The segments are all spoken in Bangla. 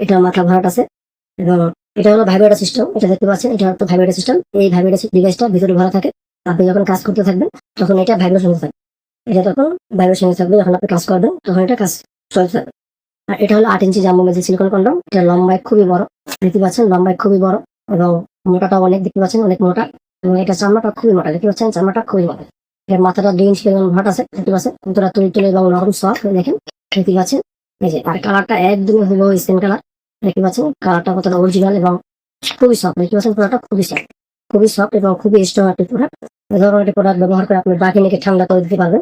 এটা মাথা ভরাট আছে এবং এটা হলো ভাইব্রেটর সিস্টেম। এটা দেখতে পাচ্ছেন, এটা হচ্ছে ভাইব্রেটর সিস্টেম। এই ভাইব্রেটর ডিভাইসটা ভিতরে ভরা থাকে। আপনি যখন কাজ করতে থাকবেন তখন এটা ভাইব্রেশন হতে থাকবে। এটা তখন ভাইব্রেশন থাকবে, যখন আপনি কাজ করবেন তখন এটা কাজ চলতে থাকবে। আর এটা হলো 8 ইঞ্চি জাম্বো ম্যাজিক সিলিকন কন্ডম। এটা লম্বায় খুবই বড়, দেখতে পাচ্ছেন, লম্বায় খুবই বড় এবং মোটাটাও অনেক, দেখতে পাচ্ছেন, অনেক মোটা। এবং এটা চামড়াটা খুবই মোটা, দেখতে পাচ্ছেন, চামড়াটা খুবই মোটা। এর মাথাটা 2 ইঞ্চি পরিমাণ ভরাট আছে, দেখতে পাচ্ছেন, কতটা তুলি তুলি এবং নরম সফট দেখেন, দেখতে পাচ্ছেন। এই যে আর কালারটা একদমই হলো স্কিন কালার, দেখতে পাচ্ছেন কালারটা কতটা অরিজিনাল এবং খুবই সফট, দেখতে পাচ্ছেন পুরোটা খুবই সফট, খুবই সফট এবং খুবই স্ট্রং একটি প্রোডাক্ট। এই ধরনের একটি প্রোডাক্ট ব্যবহার করে আপনি বাকিনিকে ঠান্ডা করে দিতে পারবেন।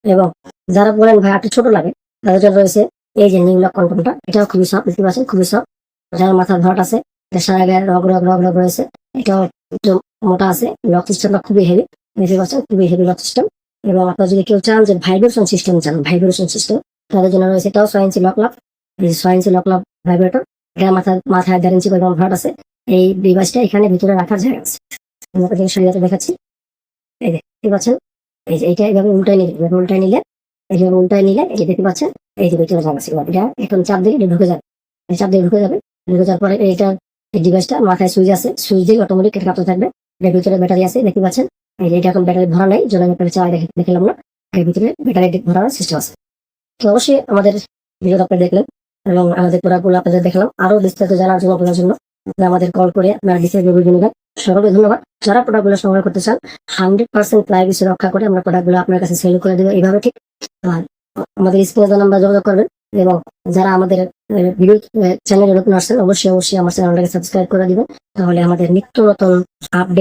এবং যারা বলেন ভাই একটু ছোট লাগে, তাদের জন্য রয়েছে এই যে নিউ লক কন্ডমটা। এটাও খুবই সফট, দেখতে পাচ্ছেন, খুবই সফট। যার মাথার ভরাট আছে, এটা সারা গায়ে রগ রগ রগ রগ রয়েছে, এটাও একটু মোটা আছে। লক সিস্টেমটা খুবই হেভি, দেখতে পাচ্ছেন, খুবই হেভি লক সিস্টেম। এবং আপনারা যদি কেউ চান যে ভাইব্রেশন সিস্টেম চান, ভাইব্রেশন সিস্টেম, তাদের জন্য রয়েছে এটাও 6 ইঞ্চি লক লাভ। এই 6 ইঞ্চি লক লাভ ভাইব্রেটর। এটা মাথায় 1.5 ইঞ্চি পরিমাণ ভরাট আছে। এই ডিভাইসটা এখানে ভিতরে রাখার জায়গা আছে। আমি আপনাদের সারিয়াতে দেখাচ্ছি। এই যে দেখতে পাচ্ছেন, এই যে এইটা এইভাবে উল্টায় নিলে, এইভাবে উল্টায় নিলে এই যে দেখতে পাচ্ছেন, এই যে ভিতরে জায়গা ছিল। এটা এখন চাপ দিয়ে এটা ঢুকে যাবে, এই চাপ দিয়ে ঢুকে যাবে। ঢুকে যাওয়ার পরে এইটা, এই ডিভাইসটা মাথায় সুইচ আছে, সুইচ দিয়ে অটোমেটিক এটা কাঁপতে থাকবে। এর ভিতরে ব্যাটারি আছে, দেখতে পাচ্ছেন। এই যে এটা এখন ব্যাটারি ভরা নাই, জন্য ব্যাটারি চালাই দেখালাম না। এর ভিতরে ব্যাটারি ভরার সিস্টেম আছে। তো অবশ্যই আমাদের ভিডিওটা আপনি দেখলেন এবং আমাদের প্রোডাক্টগুলো আপনাদের দেখলাম। আরো বিস্তারিত জানার জন্য, আপনার জন্য আমাদের কল করে আপনার বিস্তারিত ভিডিও নেবেন। সকলকে ধন্যবাদ। যারা প্রোডাক্টগুলো সংগ্রহ করতে চান, 100% প্রাইভেসি রক্ষা করে আমরা প্রোডাক্টগুলো আপনার কাছে সেল করে দেবো এইভাবে, ঠিক। আর আমাদের স্ক্রিনে নাম্বার যোগাযোগ করবেন। এবং যারা আমাদের ভিডিও চ্যানেলে নতুন আসছেন, অবশ্যই আমার চ্যানেলটাকে সাবস্ক্রাইব করে দিবেন। তাহলে আমাদের নিত্য নতুন আপডেট